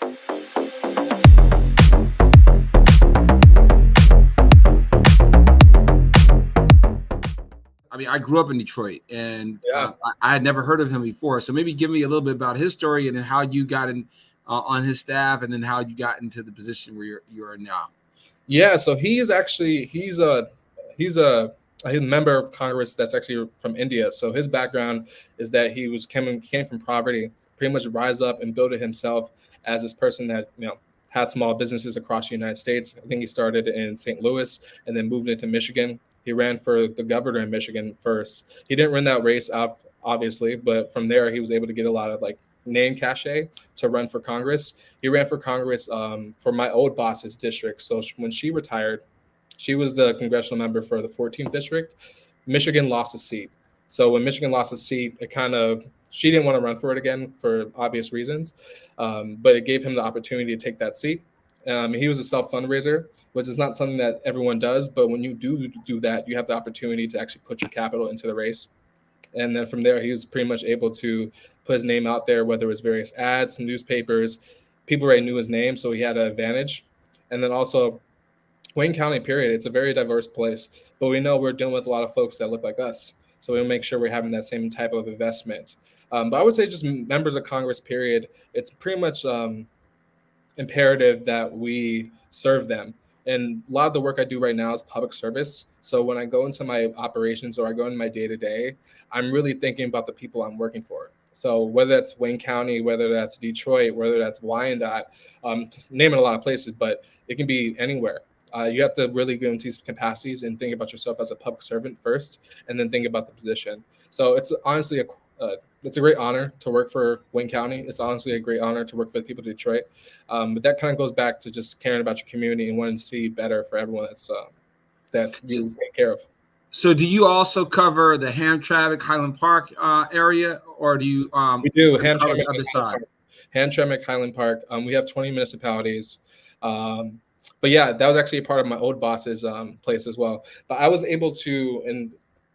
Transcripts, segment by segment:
I mean, I grew up in Detroit, and I had never heard of him before. So maybe give me a little bit about his story and then how you got in on his staff, and then how you got into the position where you are now. Yeah, so he's a member of Congress that's actually from India. So his background is that he came from poverty, pretty much rise up and build it himself as this person that had small businesses across the United States. I think he started in St. Louis and then moved into Michigan. He ran for the governor in Michigan first. He didn't run that race out, obviously, but from there he was able to get a lot of name cachet to run for Congress. He ran for Congress for my old boss's district. So when she retired, she was the congressional member for the 14th district. Michigan lost a seat. So when Michigan lost a seat, she didn't want to run for it again for obvious reasons, but it gave him the opportunity to take that seat. He was a self-fundraiser, which is not something that everyone does, but when you do that, you have the opportunity to actually put your capital into the race. And then from there, he was pretty much able to put his name out there, whether it was various ads, newspapers. People already knew his name, so he had an advantage. And then also, Wayne County, period, it's a very diverse place, but we know we're dealing with a lot of folks that look like us. So we'll make sure we're having that same type of investment. But I would say just members of Congress, period, it's pretty much imperative that we serve them. And a lot of the work I do right now is public service. So when I go into my operations or I go into my day-to-day, I'm really thinking about the people I'm working for. So whether that's Wayne County, whether that's Detroit, whether that's Wyandotte, naming a lot of places, but it can be anywhere. You have to really go into these capacities and think about yourself as a public servant first, and then think about the position. So it's honestly it's a great honor to work for Wayne County. It's honestly a great honor to work for the people of Detroit. But that kind of goes back to just caring about your community and wanting to see better for everyone that you take care of. So do you also cover the Hamtramck, Highland Park area, or do you we do Hamtramck the other side? Hamtramck, Highland Park. We have 20 municipalities. But yeah, that was actually a part of my old boss's place as well. But I was able to, and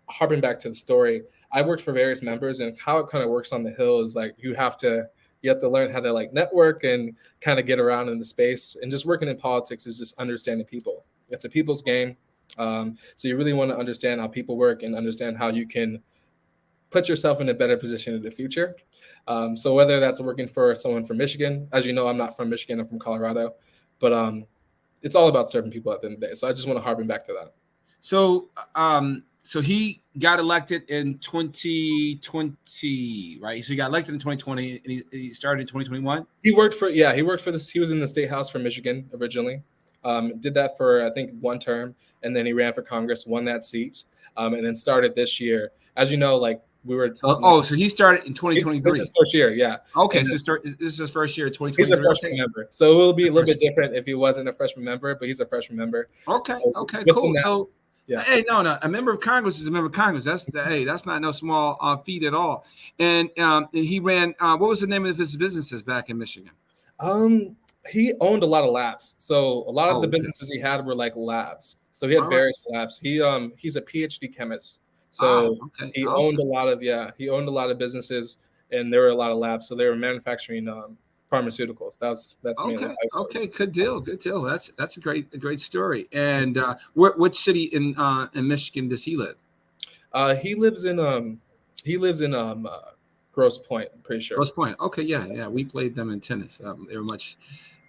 harping back to the story, I worked for various members, and how it kind of works on the Hill is you have to learn how to network and kind of get around in the space. And just working in politics is just understanding people. It's a people's game. So you really want to understand how people work and understand how you can put yourself in a better position in the future. So whether that's working for someone from Michigan, as you know, I'm not from Michigan, I'm from Colorado, but it's all about serving people at the end of the day. So I just want to harpen back to that. So, so he got elected in 2020, right? So he got elected in 2020, and he started in 2021. He worked for this. He was in the state house for Michigan originally. Did that for I think one term, and then he ran for Congress, won that seat, and then started this year. As you know, we were. So he started in 2023. This is his first year, yeah. Okay, so this is his first year, 2023. He's a freshman member, so it will be a little bit different if he wasn't a freshman member, but he's a freshman member. Okay, so okay, cool. So. Yeah. Hey, no, a member of Congress is a member of Congress. That's not no small feat at all. And he ran. What was the name of his businesses back in Michigan? He owned a lot of labs. So a lot of the businesses he had were labs. So he had various labs. He's a PhD chemist. So he owned a lot of businesses, and there were a lot of labs. So they were manufacturing pharmaceuticals. That's mainly okay. Good deal. That's a great story. And which city in Michigan does he live? He lives in Grosse Pointe. I'm pretty sure. Grosse Pointe. Okay, yeah. We played them in tennis. They were much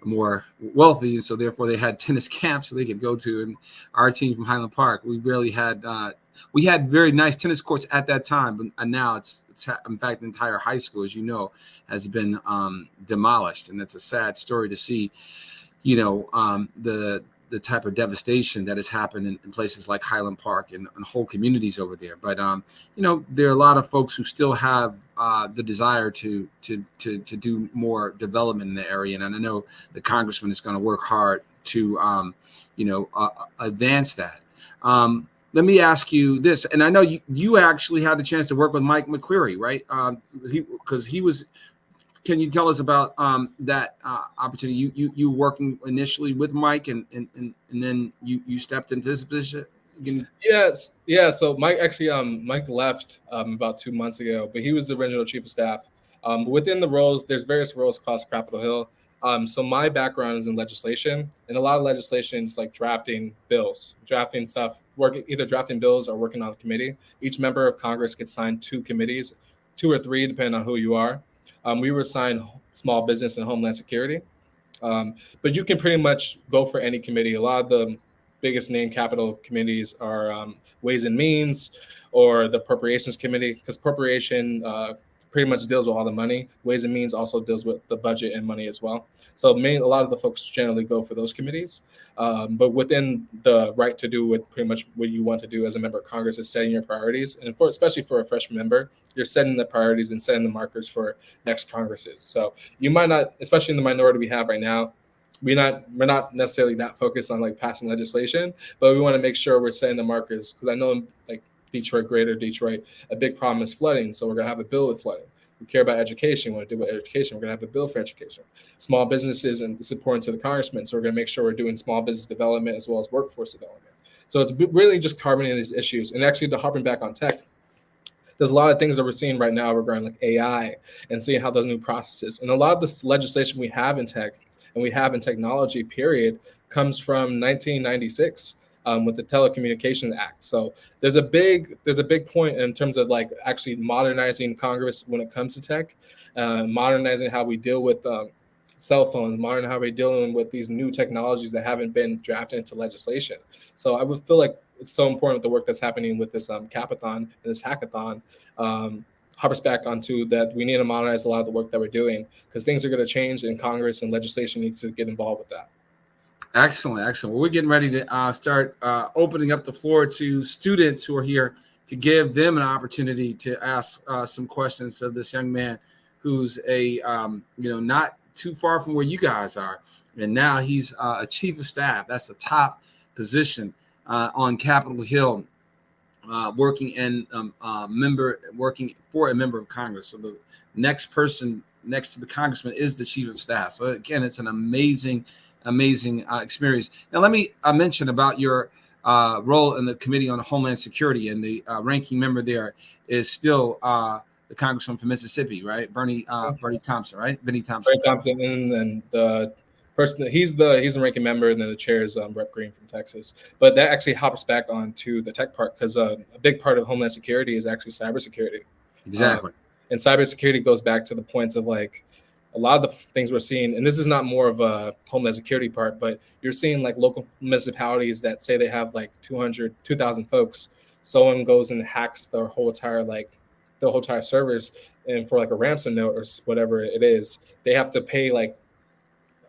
more wealthy, so therefore they had tennis camps so they could go to. And our team from Highland Park, we barely had. We had very nice tennis courts at that time, but now it's in fact the entire high school, as you know, has been demolished, and that's a sad story to see. The type of devastation that has happened in places like Highland Park and whole communities over there. But there are a lot of folks who still have the desire to do more development in the area, and I know the congressman is going to work hard to advance that. Let me ask you this, and I know you actually had the chance to work with Mike McQuarrie, right? Because he was. Can you tell us about that opportunity? You working initially with Mike, and then you stepped into this position. Yes, yeah. So Mike left about 2 months ago, but he was the original chief of staff. But within the roles, there's various roles across Capitol Hill. So my background is in legislation, and a lot of legislation is like drafting bills, drafting stuff, either drafting bills or working on the committee. Each member of Congress gets assigned 2 committees, 2 or 3, depending on who you are. We were assigned small business and homeland security. But you can pretty much go for any committee. A lot of the biggest name capital committees are Ways and Means or the Appropriations Committee, because appropriation pretty much deals with all the money. Ways and Means also deals with the budget and money as well. So a lot of the folks generally go for those committees. But within the right to do with pretty much what you want to do as a member of Congress is setting your priorities. And especially for a freshman member, you're setting the priorities and setting the markers for next Congresses. So you might not, especially in the minority we have right now, we're not necessarily that focused on like passing legislation, but we want to make sure we're setting the markers, because I know like Detroit, greater Detroit, a big problem is flooding. So we're going to have a bill with flooding. We care about education. We want to do with education. We're going to have a bill for education. Small businesses, and it's important to the congressman. So we're going to make sure we're doing small business development as well as workforce development. So it's really just carboning these issues. And actually, to harping back on tech, there's a lot of things that we're seeing right now regarding like AI and seeing how those new processes. And a lot of this legislation we have in tech and we have in technology, period, comes from 1996. With the Telecommunications Act. So there's a big point in terms of like actually modernizing Congress when it comes to tech, modernizing how we deal with cell phones, modernizing how we're dealing with these new technologies that haven't been drafted into legislation. So I would feel like it's so important with the work that's happening with this Kappathon and this hackathon. Harps back onto that we need to modernize a lot of the work that we're doing, because things are going to change in Congress and legislation needs to get involved with that. Excellent. Well, we're getting ready to start opening up the floor to students who are here to give them an opportunity to ask some questions of this young man who's not too far from where you guys are. And now he's a chief of staff. That's the top position on Capitol Hill, working for a member of Congress. So the next person next to the congressman is the chief of staff. So again, it's an amazing experience. Now, let me mention about your role in the Committee on Homeland Security, and the ranking member there is still the congressman from Mississippi, right? Benny Thompson, right? Benny Thompson. Benny Thompson, and then the person that he's the ranking member, and then the chair is Rep. Green from Texas. But that actually hops back onto the tech part, because a big part of Homeland Security is actually cybersecurity. Exactly. And cybersecurity goes back to the points of like a lot of the things we're seeing, and this is not more of a Homeland Security part, but you're seeing like local municipalities that say they have like 2,000 folks. Someone goes and hacks their whole entire servers, and for like a ransom note or whatever it is, they have to pay like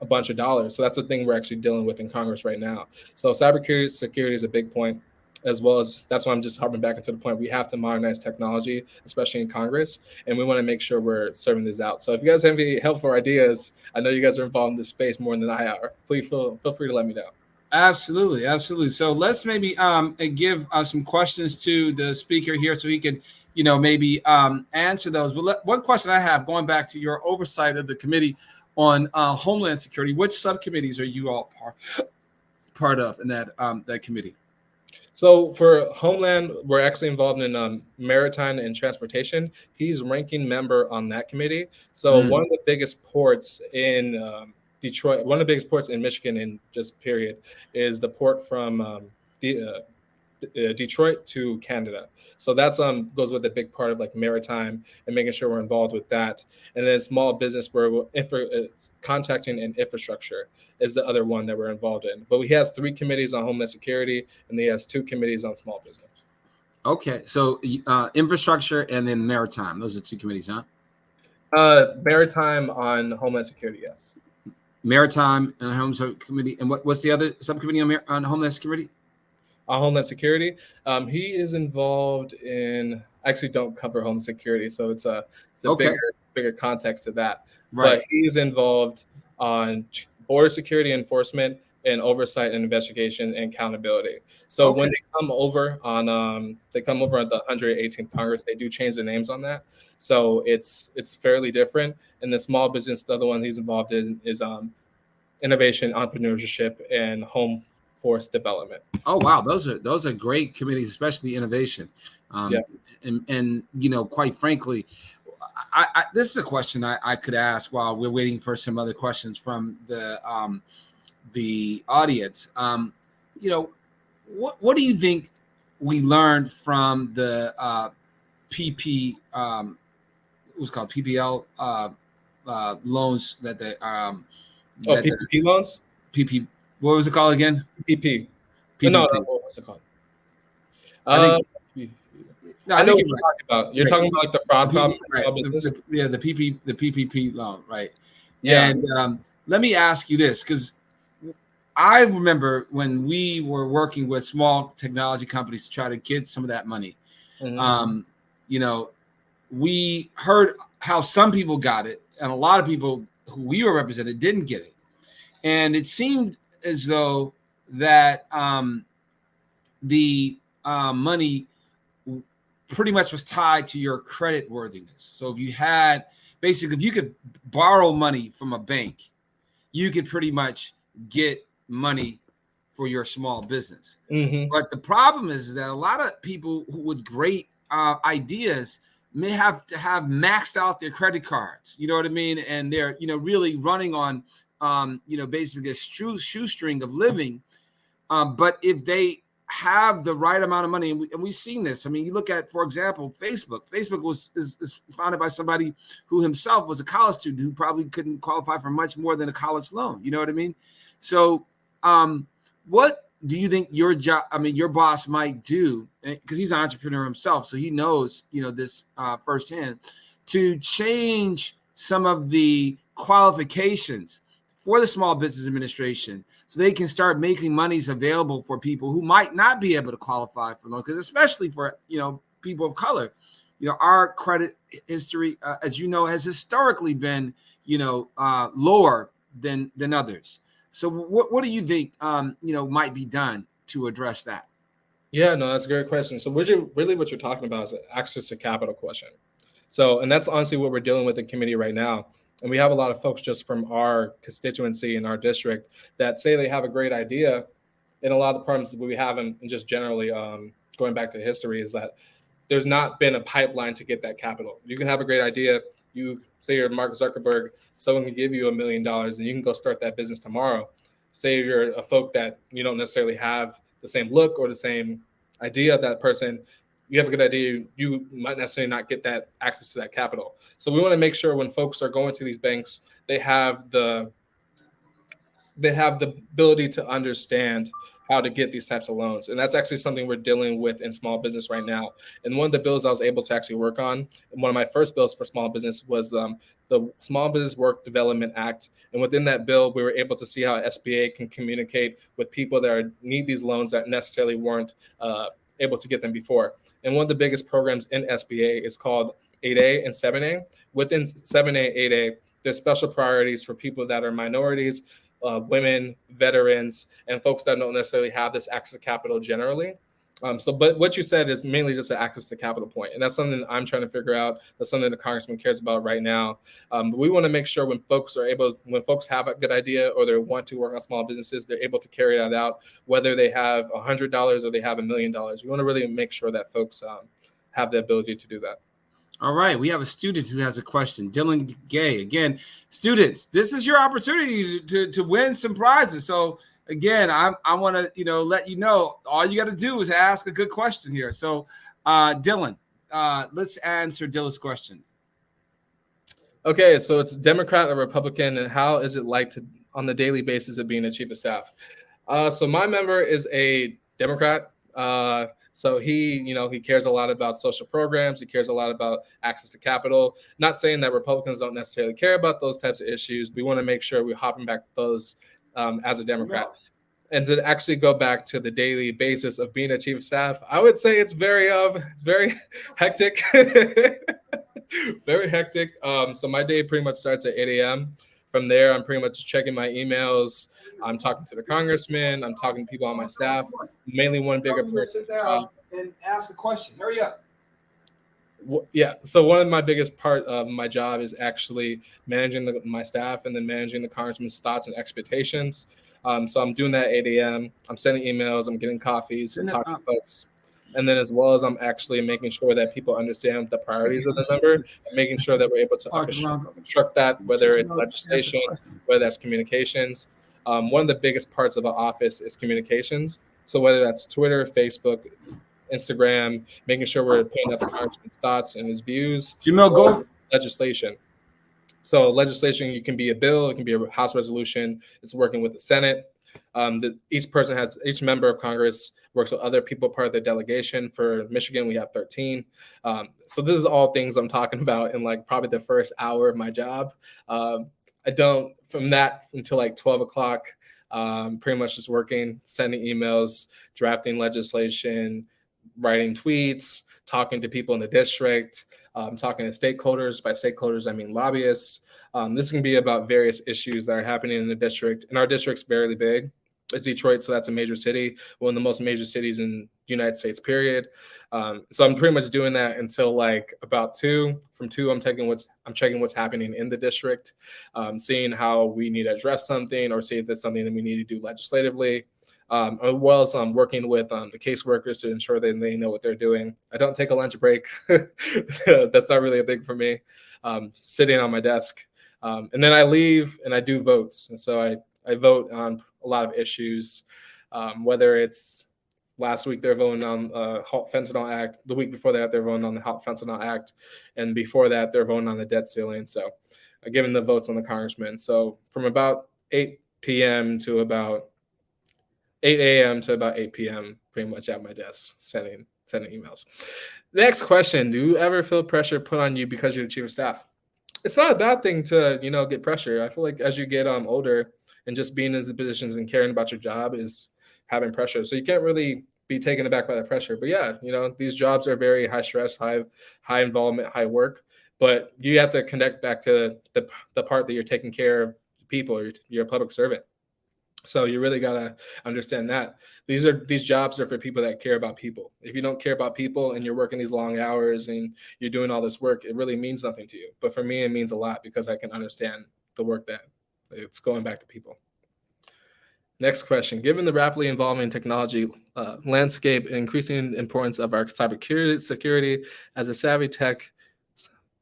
a bunch of dollars. So that's the thing we're actually dealing with in Congress right now. So cybersecurity is a big point, as well as that's why I'm just harping back into the point. We have to modernize technology, especially in Congress, and we want to make sure we're serving this out. So if you guys have any helpful ideas, I know you guys are involved in this space more than I are. Please feel free to let me know. Absolutely. So let's maybe give some questions to the speaker here, so he can, maybe answer those. But one question I have, going back to your oversight of the Committee on Homeland Security, which subcommittees are you all part of in that committee? So for Homeland, we're actually involved in maritime and transportation. He's ranking member on that committee. So one of the biggest ports in Detroit, one of the biggest ports in Michigan, in just period, is the port from Detroit to Canada. So that's goes with a big part of like maritime and making sure we're involved with that. And then small business, where contacting and infrastructure is the other one that we're involved in. But he has 3 committees on Homeland Security, and he has 2 committees on small business. Okay, so infrastructure and then maritime. Those are 2 committees, huh? Maritime on Homeland Security, yes. Maritime and Homeland Committee. And what's the other subcommittee on Homeland Security? Homeland Security. He is involved in, actually don't cover Homeland Security, so it's a okay. bigger context to that. Right. But he's involved on border security enforcement and oversight and investigation and accountability. So when they come over on the 118th Congress, they do change the names on that. So it's fairly different. And the small business, the other one he's involved in is innovation, entrepreneurship, and home force development. Oh wow, those are great committees, especially innovation. And quite frankly, this is a question I could ask while we're waiting for some other questions from the audience. What do you think we learned from the PP? It was called PPL loans that the PPP loans. PP. What was it called again? PPP. PPP. No, what was it called? I know what you're talking about. You're talking about like the fraud problem in small business. The PPP loan, right? Yeah. And let me ask you this, because I remember when we were working with small technology companies to try to get some of that money. Mm-hmm. We heard how some people got it, and a lot of people who we were represented didn't get it. And it seemed as though that the money pretty much was tied to your credit worthiness. So if you could borrow money from a bank, you could pretty much get money for your small business. Mm-hmm. But the problem is that a lot of people with great ideas may have to have maxed out their credit cards. You know what I mean? And they're, really running on, basically a shoestring of living. But if they have the right amount of money, and we've seen this. I mean, you look at, for example, Facebook. Facebook is founded by somebody who himself was a college student who probably couldn't qualify for much more than a college loan. You know what I mean? So, what do you think your boss might do? Because he's an entrepreneur himself, so he knows, this firsthand, to change some of the qualifications for the Small Business Administration, so they can start making monies available for people who might not be able to qualify for loans. Because especially for people of color, our credit history, as you know, has historically been lower than others. So what do you think might be done to address that? Yeah, no, that's a great question. So what you're talking about is access to capital question. So, and that's honestly what we're dealing with in committee right now. And we have a lot of folks just from our constituency in our district that say they have a great idea. And a lot of the problems that we have, and just generally going back to history, is that there's not been a pipeline to get that capital. You can have a great idea. You say you're Mark Zuckerberg, someone can give you $1 million and you can go start that business tomorrow. Say you're a folk that you don't necessarily have the same look or the same idea of that person. You have a good idea, you might necessarily not get that access to that capital. So we want to make sure when folks are going to these banks, they have the ability to understand how to get these types of loans. And that's actually something we're dealing with in small business right now. And one of the bills I was able to actually work on, and one of my first bills for small business, was the Small Business Work Development Act. And within that bill, we were able to see how SBA can communicate with people that need these loans that necessarily weren't able to get them before. And one of the biggest programs in SBA is called 8A and 7A. Within 7A, 8A, there's special priorities for people that are minorities, women, veterans, and folks that don't necessarily have this access to capital generally. But what you said is mainly just an access to capital point. And that's something I'm trying to figure out. That's something the Congressman cares about right now. But we want to make sure when folks have a good idea or they want to work on small businesses, they're able to carry that out, whether they have $100 or they have $1 million. We want to really make sure that folks have the ability to do that. All right, we have a student who has a question. Dylan Gay. Again, students, this is your opportunity to win some prizes. So again, I want to let you know, all you got to do is ask a good question here. So Dylan, let's answer Dylan's questions. Okay, so it's Democrat or Republican, and how is it like to on the daily basis of being a chief of staff? So my member is a Democrat. So he cares a lot about social programs. He cares a lot about access to capital. Not saying that Republicans don't necessarily care about those types of issues. We want to make sure we're hopping back those as a Democrat. No. And to actually go back to the daily basis of being a chief of staff, I would say it's very hectic, very hectic. So my day pretty much starts at 8 a.m. From there, I'm pretty much checking my emails. I'm talking to the congressman. I'm talking to people on my staff. Mainly one bigger person. Sit down and ask a question. Hurry up. Yeah. So one of my biggest part of my job is actually managing my staff and then managing the congressman's thoughts and expectations. So I'm doing that at 8 a.m. I'm sending emails. I'm getting coffees. I'm talking to folks. And then as well as I'm actually making sure that people understand the priorities of the member and making sure that we're able to construct that, whether it's legislation, whether that's communications. One of the biggest parts of the office is communications. So whether that's Twitter, Facebook, Instagram, making sure we're putting up the congressman's thoughts and his views, or legislation. So legislation, it can be a bill, it can be a House resolution. It's working with the Senate. Each member of Congress works with other people part of the delegation. For Michigan, we have 13. So this is all things I'm talking about in like probably the first hour of my job. I don't, from that until like 12 o'clock, pretty much just working, sending emails, drafting legislation, writing tweets, talking to people in the district, talking to stakeholders. By stakeholders, I mean lobbyists. This can be about various issues that are happening in the district. And our district's fairly big. It's Detroit, so that's a major city, one of the most major cities in the United States, period. So I'm pretty much doing that until like about 2. From 2, I'm checking what's happening in the district, seeing how we need to address something or see if there's something that we need to do legislatively. As well as working with the caseworkers to ensure that they know what they're doing. I don't take a lunch break. That's not really a thing for me. Sitting on my desk. And then I leave and I do votes. And so I vote on a lot of issues, whether it's last week they're voting on Halt Fentanyl Act. The week before that, they're voting on the Halt Fentanyl Act. And before that, they're voting on the debt ceiling. So giving the votes on the congressman. So from about 8 p.m. to about 8 a.m. to about 8 p.m., pretty much at my desk, sending emails. Next question. Do you ever feel pressure put on you because you're the chief of staff? It's not a bad thing to, get pressure. I feel like as you get older and just being in the positions and caring about your job is having pressure. So you can't really be taken aback by the pressure. But yeah, these jobs are very high stress, high involvement, high work. But you have to connect back to the part that you're taking care of people. You're a public servant. So you really got to understand that these jobs are for people that care about people. If you don't care about people and you're working these long hours and you're doing all this work, it really means nothing to you. But for me, it means a lot because I can understand the work that it's going back to people. Next question. Given the rapidly evolving technology landscape and increasing importance of our cybersecurity as a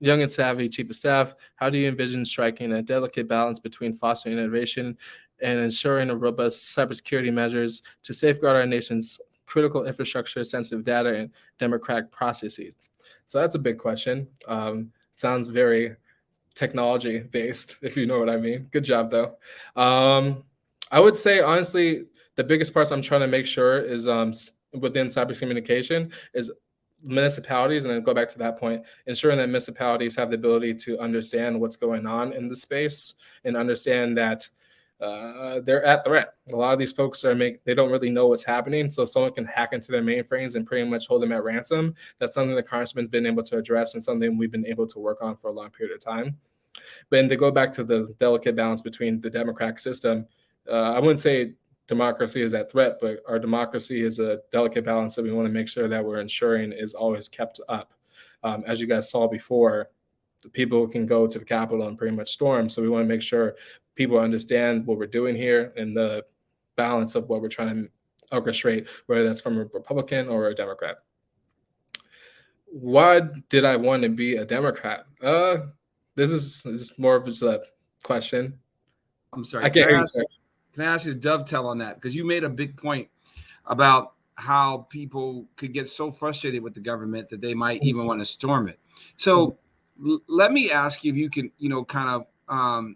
young and savvy chief of staff, how do you envision striking a delicate balance between fostering innovation and ensuring a robust cybersecurity measures to safeguard our nation's critical infrastructure, sensitive data, and democratic processes? So that's a big question. Sounds very technology-based, if you know what I mean. Good job, though. I would say, honestly, the biggest parts I'm trying to make sure is within cyber communication is municipalities, and then go back to that point, ensuring that municipalities have the ability to understand what's going on in the space and understand that they're at threat. A lot of these folks they don't really know what's happening, so someone can hack into their mainframes and pretty much hold them at ransom. That's something the Congressman's been able to address and something we've been able to work on for a long period of time. But then to go back to the delicate balance between the democratic system, I wouldn't say democracy is at threat, but our democracy is a delicate balance that we want to make sure that we're ensuring is always kept up. As you guys saw before, the people can go to the Capitol and pretty much storm. So we want to make sure people understand what we're doing here and the balance of what we're trying to orchestrate, whether that's from a Republican or a Democrat. Why did I want to be a Democrat? This is more of just a question. I'm sorry. I can't hear you, sir. Can I ask you to dovetail on that? Because you made a big point about how people could get so frustrated with the government that they might even want to storm it. So let me ask you if you can, kind of,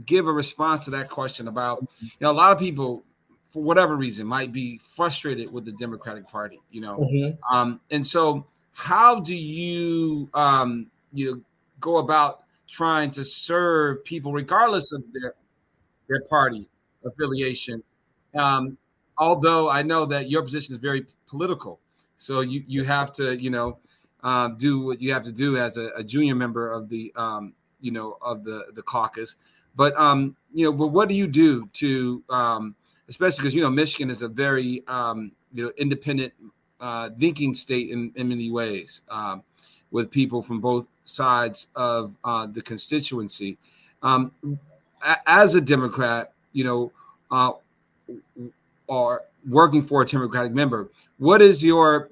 give a response to that question about, a lot of people, for whatever reason, might be frustrated with the Democratic Party, and so how do you, go about trying to serve people regardless of their party affiliation? Although I know that your position is very political, so you have to, do what you have to do as a junior member of the, of the caucus. But but what do you do to, especially because Michigan is a very independent thinking state in many ways, with people from both sides of the constituency. As a Democrat, are working for a Democratic member, what is your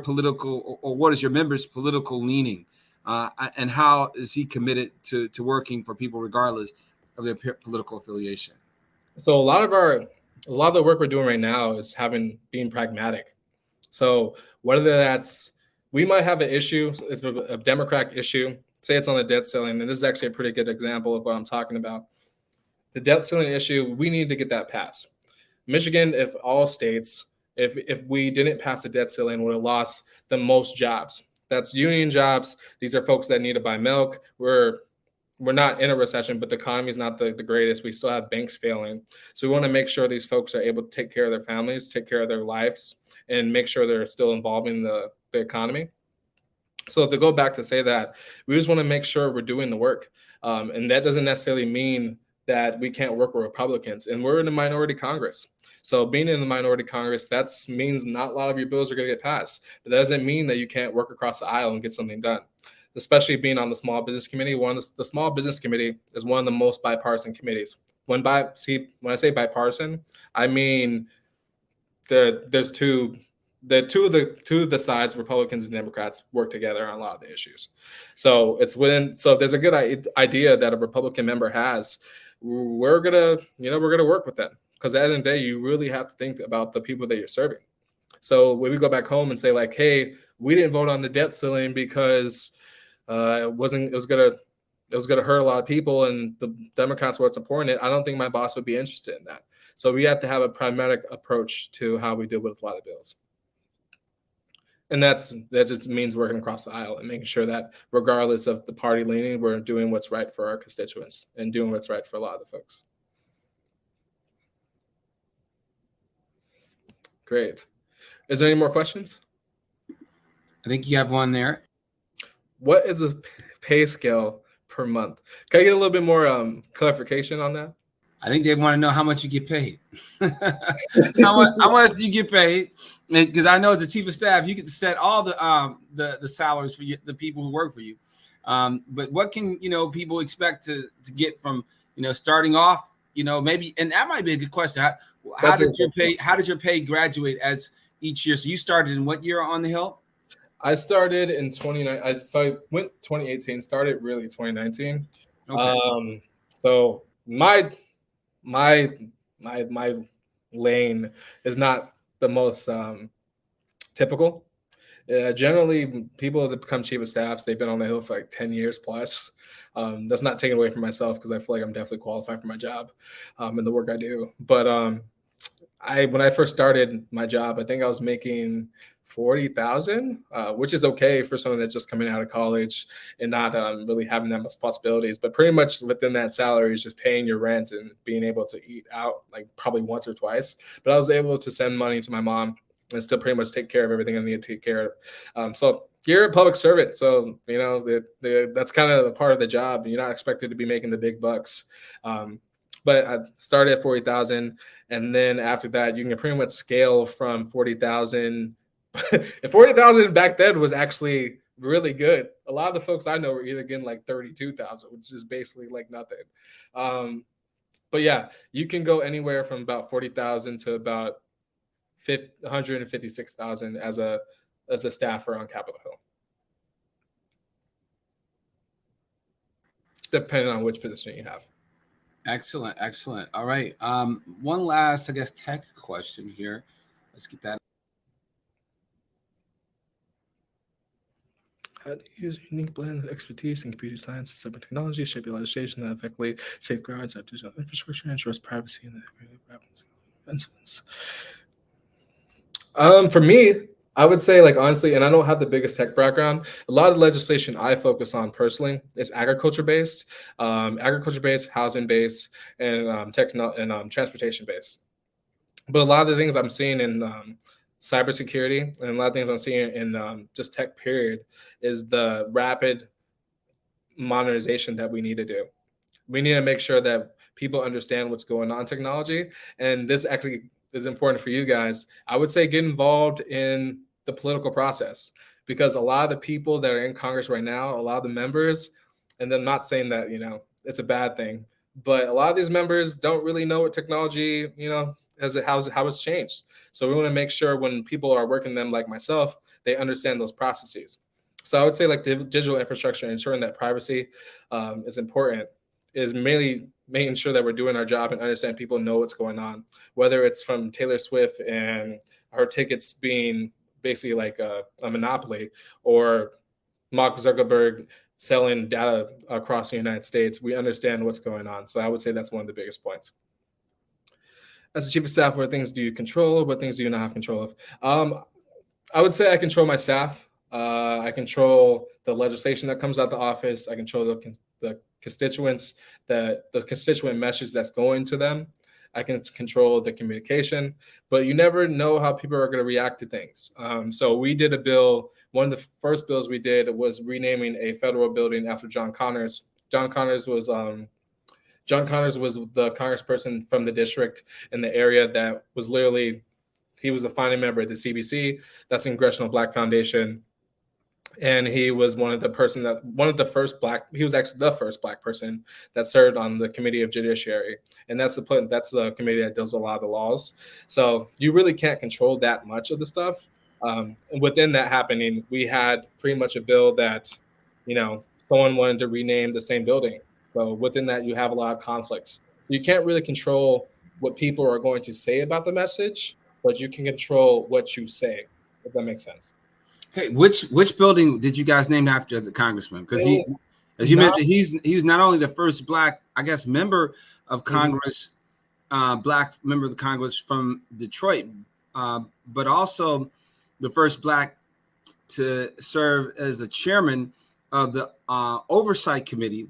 political, or what is your member's political leaning, and how is he committed to working for people regardless of their political affiliation? So a lot of the work we're doing right now is being pragmatic. So whether we might have an issue, it's a Democratic issue, say it's on the debt ceiling, and this is actually a pretty good example of what I'm talking about. The debt ceiling issue, we need to get that passed. Michigan, if all states, if we didn't pass the debt ceiling, would have lost the most jobs. That's union jobs. These are folks that need to buy milk. We're not in a recession, but the economy is not the greatest. We still have banks failing. So we want to make sure these folks are able to take care of their families, take care of their lives, and make sure they're still involved in the economy. So to go back to say that, we just want to make sure we're doing the work. And that doesn't necessarily mean that we can't work with Republicans. And we're in a minority Congress. So being in the minority Congress, that means not a lot of your bills are going to get passed. But that doesn't mean that you can't work across the aisle and get something done. Especially being on the Small Business Committee. The Small Business Committee is one of the most bipartisan committees. When I say bipartisan, I mean there's two of the sides, Republicans and Democrats, work together on a lot of the issues. So if there's a good idea that a Republican member has, we're gonna work with them, because at the end of the day, you really have to think about the people that you're serving. So when we go back home and say like, hey, we didn't vote on the debt ceiling because it was gonna hurt a lot of people, and the Democrats weren't supporting it, I don't think my boss would be interested in that. So we have to have a pragmatic approach to how we deal with a lot of bills. And that just means working across the aisle and making sure that regardless of the party leaning, we're doing what's right for our constituents and doing what's right for a lot of the folks. Great. Is there any more questions? I think you have one there. What is a pay scale per month? Can I get a little bit more clarification on that? I think they want to know how much you get paid. how much you get paid? Because I know as the chief of staff, you get to set all the salaries for the people who work for you. But what can people expect to get from starting off? Maybe, and that might be a good question. How did your pay graduate as each year? So you started in what year on the Hill? I started in 2019. I went 2018. Started really 2019. Okay. So my lane is not the most typical. Generally, people that become chief of staffs, they've been on the Hill for like 10 years plus. That's not taken away from myself, because I feel like I'm definitely qualified for my job and the work I do. But when I first started my job, I think I was making $40,000, which is okay for someone that's just coming out of college and not really having that much responsibilities. But pretty much within that salary is just paying your rent and being able to eat out like probably once or twice. But I was able to send money to my mom and still pretty much take care of everything I need to take care of. So you're a public servant, so that's kind of a part of the job. You're not expected to be making the big bucks. But I started at 40,000, and then after that, you can pretty much scale from 40,000. And 40,000 back then was actually really good. A lot of the folks I know were either getting like 32,000, which is basically like nothing. But yeah, you can go anywhere from about 40,000 to about 156,000 as a staffer on Capitol Hill, depending on which position you have. Excellent. All right. One last, I guess, tech question here. Let's get that. How to use a unique blend of expertise in computer science and cyber technology, shape legislation that effectively safeguards our digital infrastructure, ensures privacy and incidents. For me, I would say, like, honestly, and I don't have the biggest tech background, a lot of the legislation I focus on personally is agriculture-based, housing-based, and transportation-based. But a lot of the things I'm seeing in cybersecurity and a lot of things I'm seeing in just tech period is the rapid modernization that we need to do. We need to make sure that people understand what's going on in technology. And this actually is important for you guys. I would say get involved in the political process, because a lot of the people that are in Congress right now, a lot of the members, and I'm not saying that, it's a bad thing, But a lot of these members don't really know what technology, how it's changed. So we want to make sure when people are working them like myself, they understand those processes. So I would say like the digital infrastructure, ensuring that privacy is important, is mainly making sure that we're doing our job and understand people know what's going on, whether it's from Taylor Swift and her tickets being basically like a monopoly, or Mark Zuckerberg selling data across the United States. We understand what's going on. So I would say that's one of the biggest points. As the chief of staff, what things do you control? What things do you not have control of? I would say I control my staff. I control the legislation that comes out the office. I control the constituents, the constituent message that's going to them. I can control the communication, but you never know how people are going to react to things. So we did a bill. One of the first bills we did was renaming a federal building after John Connors. John Connors was the congressperson from the district in the area that was literally, he was a founding member of the CBC, that's the Congressional Black Foundation. And he was he was actually the first Black person that served on the Committee of Judiciary. And that's the committee that does a lot of the laws. So you really can't control that much of the stuff. And within that happening, we had pretty much a bill that, someone wanted to rename the same building. So within that, you have a lot of conflicts. You can't really control what people are going to say about the message, but you can control what you say, if that makes sense. Hey, which building did you guys name after the congressman? Because as you mentioned, he was not only the first Black, I guess, member of Congress, Black member of the Congress from Detroit, but also the first Black to serve as the chairman of the Oversight Committee,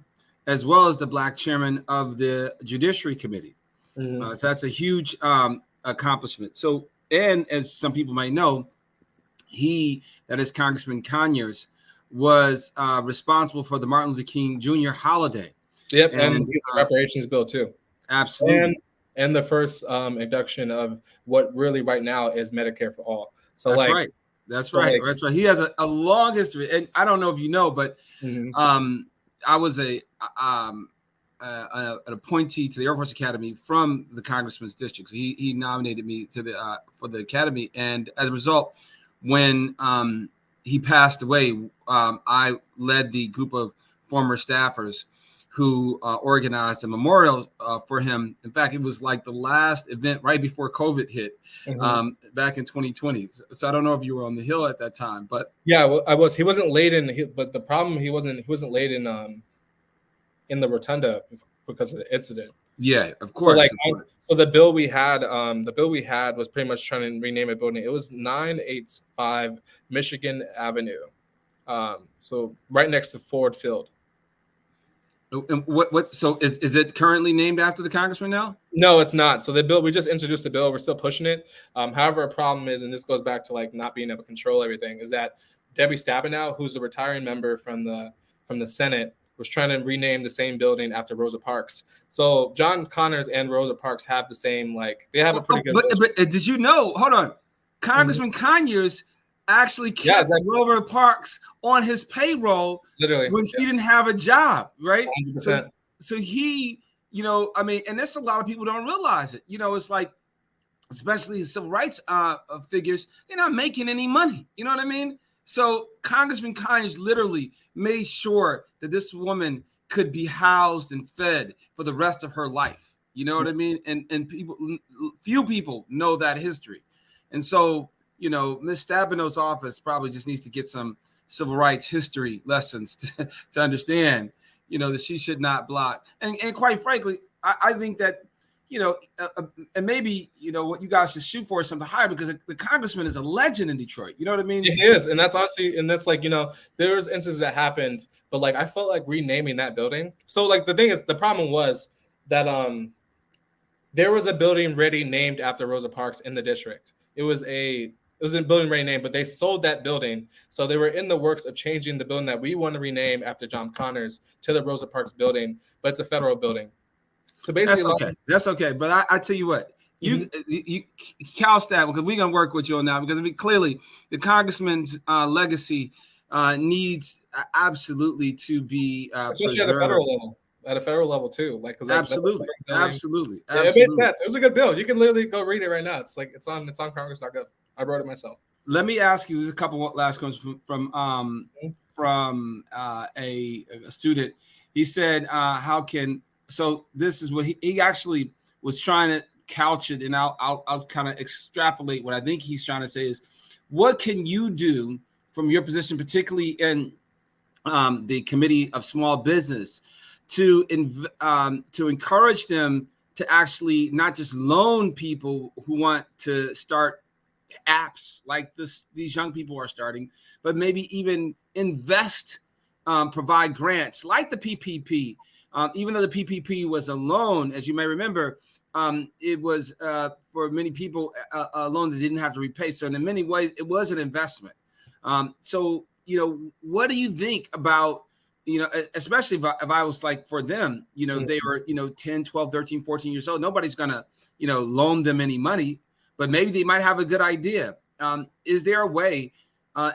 as well as the Black chairman of the Judiciary Committee. So that's a huge accomplishment. So, and as some people might know, that is Congressman Conyers, was responsible for the Martin Luther King Jr. holiday. Yep, and the reparations bill too. Absolutely. And the first induction of what really right now is Medicare for all. So that's right. That's right. That's right. He has a long history, and I don't know if you know, but I was an appointee to the Air Force Academy from the Congressman's district. So he nominated me to for the academy, and as a result, when he passed away, I led the group of former staffers who organized a memorial for him. In fact, it was like the last event right before COVID hit back in 2020. So I don't know if you were on the Hill at that time, but yeah, well, I was. He wasn't laid in, but the problem he wasn't laid in the rotunda because of the incident. Yeah, of course. So the bill we had was pretty much trying to rename a building. It was 985 Michigan Avenue, so right next to Ford Field. And what? So is it currently named after the congressman now? No, it's not. So the bill, we just introduced the bill. We're still pushing it. However, a problem is, and this goes back to like not being able to control everything, is that Debbie Stabenow, who's a retiring member from the Senate, was trying to rename the same building after Rosa Parks. So John Connors and Rosa Parks have the same, they have a pretty good. But did you know? Hold on, Congressman Conyers actually kept Rosa Parks on his payroll literally when she didn't have a job, right? 100%. So he, and this a lot of people don't realize it. It's like, especially civil rights figures, they're not making any money. You know what I mean? So Congressman Conyers literally made sure that this woman could be housed and fed for the rest of her life. You know what I mean? And few people know that history. And so, Ms. Stabenow's office probably just needs to get some civil rights history lessons to understand, that she should not block. And quite frankly, I think that, and maybe, what you guys should shoot for is something higher, because the congressman is a legend in Detroit. You know what I mean? He is. And that's honestly, and that's there's instances that happened, but I felt like renaming that building. So the thing is, the problem was that there was a building ready named after Rosa Parks in the district. It was a building ready named, but they sold that building. So they were in the works of changing the building that we want to rename after John Connors to the Rosa Parks building, but it's a federal building. So basically, that's okay. But I tell you what, you Cal Stab, because we're gonna work with you on that, because clearly the congressman's legacy needs absolutely to be especially at the federal level. at a federal level too. Like, because Absolutely. It made sense. It was a good bill. You can literally go read it right now. It's like it's on Congress.gov. I wrote it myself. Let me ask you. There's a couple last questions from a student. He said, so this is what he actually was trying to couch it, and I'll kind of extrapolate what I think he's trying to say is, what can you do from your position, particularly in the Committee of Small Business, to encourage them to actually not just loan people who want to start apps like these young people are starting, but maybe even invest, provide grants like the PPP. Even though the PPP was a loan, as you may remember, it was for many people a loan that didn't have to repay. So in many ways, it was an investment. So, what do you think about, especially if I was like for them, they were, 10, 12, 13, 14 years old, nobody's going to, loan them any money, but maybe they might have a good idea. Is there a way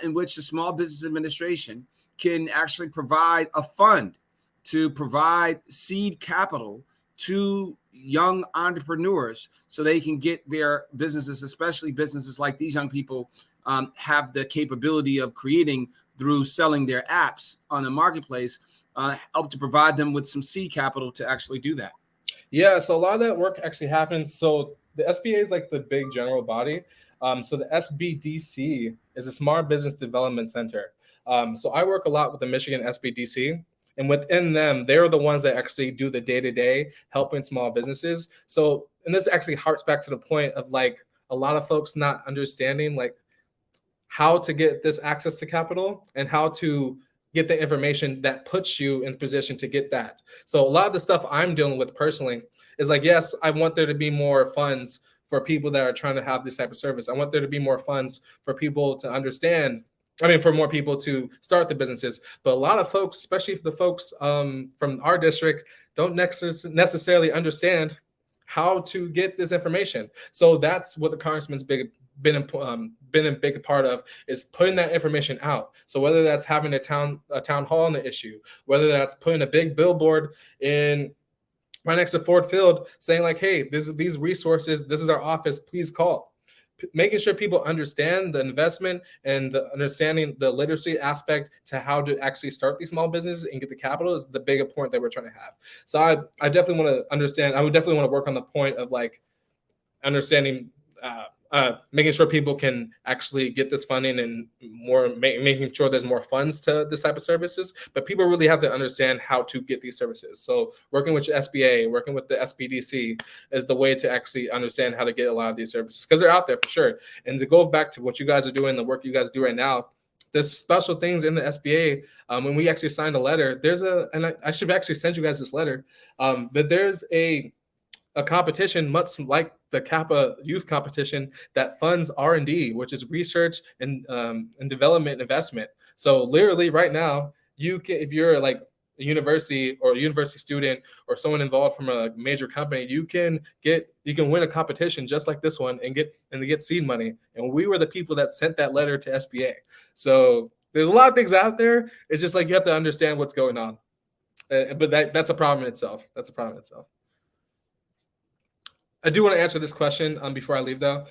in which the Small Business Administration can actually provide a fund to provide seed capital to young entrepreneurs so they can get their businesses, especially businesses like these young people, have the capability of creating through selling their apps on the marketplace, help to provide them with some seed capital to actually do that? Yeah, so a lot of that work actually happens. So the SBA is like the big general body. So the SBDC is a Smart Business Development Center. So I work a lot with the Michigan SBDC. And within them, they're the ones that actually do the day-to-day helping small businesses. So, and this actually harks back to the point of like a lot of folks not understanding like how to get this access to capital and how to get the information that puts you in position to get that. So a lot of the stuff I'm dealing with personally is like, yes, I want there to be more funds for people that are trying to have this type of service. I want there to be more funds for people to understand, for more people to start the businesses. But a lot of folks, especially the folks from our district, don't necessarily understand how to get this information. So that's what the Congressman's been a big part of, is putting that information out. So whether that's having a town hall on the issue, whether that's putting a big billboard in right next to Ford Field saying like, hey, these resources, this is our office, please call. Making sure people understand the investment and understanding the literacy aspect to how to actually start these small businesses and get the capital is the bigger point that we're trying to have. So I definitely want to understand. I would definitely want to work on the point of like understanding, making sure people can actually get this funding and more making sure there's more funds to this type of services. But people really have to understand how to get these services. So working with the SBA, working with the SBDC is the way to actually understand how to get a lot of these services, because they're out there for sure. And to go back to what you guys are doing, the work you guys do right now, there's special things in the SBA. When we actually signed a letter, and I should actually send you guys this letter, but there's a competition much like the Kappa youth competition that funds R&D, which is research and development investment. So literally right now, you can, if you're like a university or a university student or someone involved from a major company, you can win a competition just like this one and get seed money. And we were the people that sent that letter to SBA. So there's a lot of things out there. It's just like you have to understand what's going on. But that's a problem in itself. I do want to answer this question before I leave, though.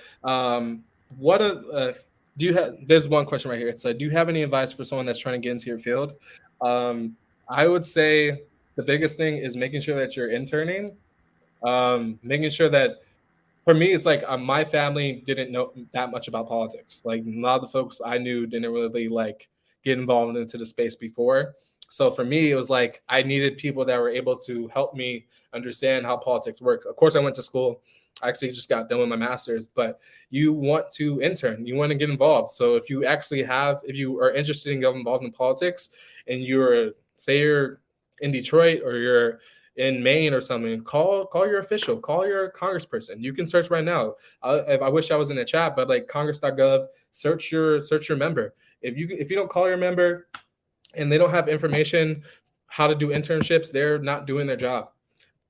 There's one question right here. It's do you have any advice for someone that's trying to get into your field? I would say the biggest thing is making sure that you're interning. Making sure that, for me, it's like my family didn't know that much about politics. Like a lot of the folks I knew didn't really like get involved into the space before. So for me, it was like I needed people that were able to help me understand how politics works. Of course, I went to school. I actually just got done with my master's, but you want to intern, you want to get involved. So if you are interested in getting involved in politics and you're in Detroit or you're in Maine or something, call your official, call your congressperson. You can search right now. I wish I was in the chat, but like congress.gov, search your member. If you don't call your member and they don't have information how to do internships, they're not doing their job.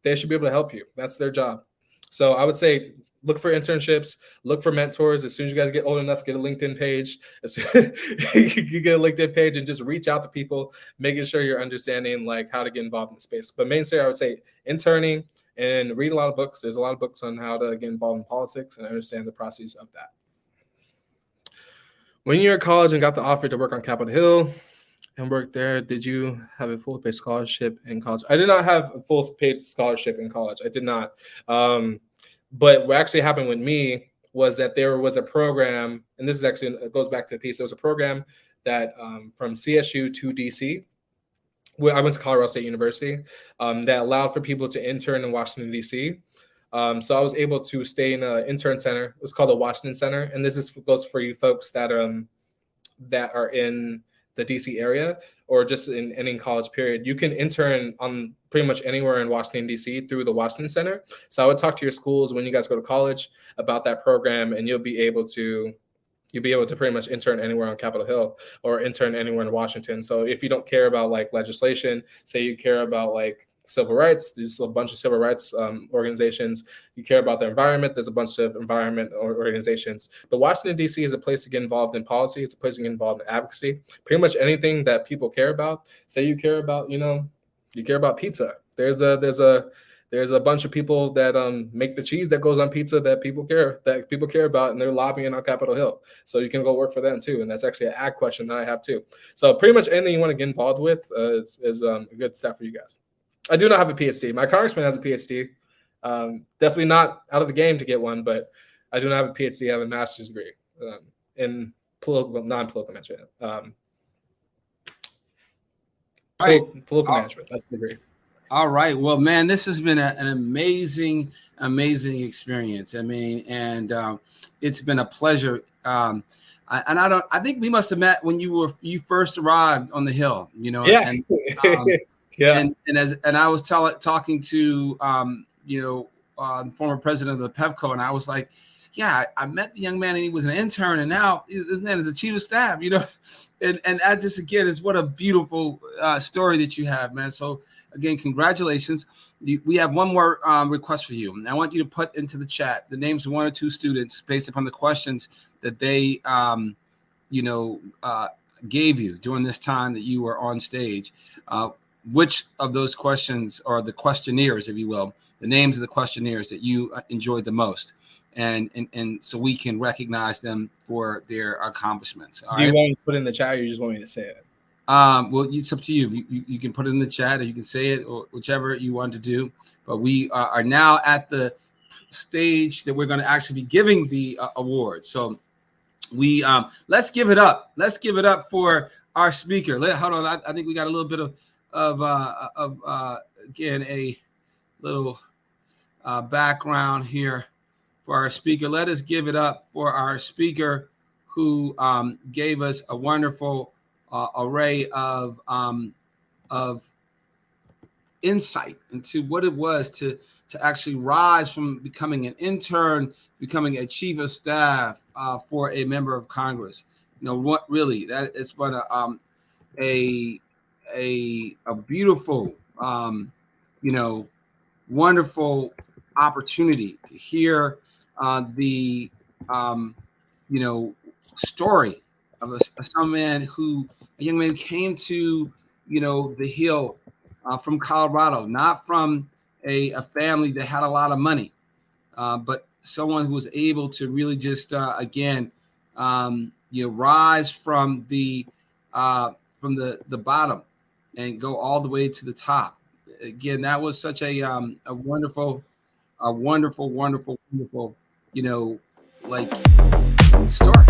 They should be able to help you. That's their job. So I would say look for internships, look for mentors. As soon as you guys get old enough, get a LinkedIn page. As soon you get a LinkedIn page and just reach out to people, making sure you're understanding like how to get involved in the space. But mainly, I would say interning and read a lot of books. There's a lot of books on how to get involved in politics and understand the process of that. When you were at college and got the offer to work on Capitol Hill and work there, did you have a full paid scholarship in college? I did not have a full paid scholarship in college. I did not. But what actually happened with me was that there was a program, and this is actually, it goes back to the piece. There was a program that from CSU to DC, where I went to Colorado State University, that allowed for people to intern in Washington, DC. So I was able to stay in an intern center. It's called the Washington Center. And this goes for you folks that are in the DC area or just in any college period. You can intern on pretty much anywhere in Washington, DC through the Washington Center. So I would talk to your schools when you guys go to college about that program, and you'll be able to pretty much intern anywhere on Capitol Hill or intern anywhere in Washington. So if you don't care about like legislation, say you care about like civil rights, there's a bunch of civil rights organizations. You care about the environment, there's a bunch of environment organizations. But Washington, D.C. is a place to get involved in policy. It's a place to get involved in advocacy. Pretty much anything that people care about. Say you care about, you care about pizza. There's a bunch of people that make the cheese that goes on pizza that people care about, and they're lobbying on Capitol Hill. So you can go work for them too. And that's actually an ag question that I have too. So pretty much anything you want to get involved with is a good step for you guys. I do not have a PhD. My congressman has a PhD. Definitely not out of the game to get one, but I do not have a PhD. I have a master's degree in non-political management. Political management. That's the degree. All right. Well, man, this has been an amazing experience. I mean, and it's been a pleasure. I think we must have met when you first arrived on the Hill. Yeah. And, yeah. And I was talking to the former president of the Pepco, and I was like, yeah, I met the young man and he was an intern, and now this man is the chief of staff. And that just again is what a beautiful story that you have, man. So again, congratulations. We have one more request for you. And I want you to put into the chat the names of one or two students based upon the questions that they gave you during this time that you were on stage. Which of those questions, or the questionnaires, if you will, the names of the questionnaires that you enjoyed the most, and so we can recognize them for their accomplishments. Do you want me to put it in the chat, or you just want me to say it? Well, it's up to you. You can put it in the chat, or you can say it, or whichever you want to do. But we are now at the stage that we're going to actually be giving the awards. So we let's give it up. Let's give it up for our speaker. Hold on. I think we got a little bit of again a little background here for our speaker. Let us give it up for our speaker who gave us a wonderful array of insight into what it was to actually rise from becoming an intern, becoming a chief of staff for a member of Congress. What really that it's been a beautiful, wonderful opportunity to hear the story of a young man came to the Hill from Colorado, not from a family that had a lot of money, but someone who was able to really just rise from the bottom and go all the way to the top. Again, that was such a wonderful, story.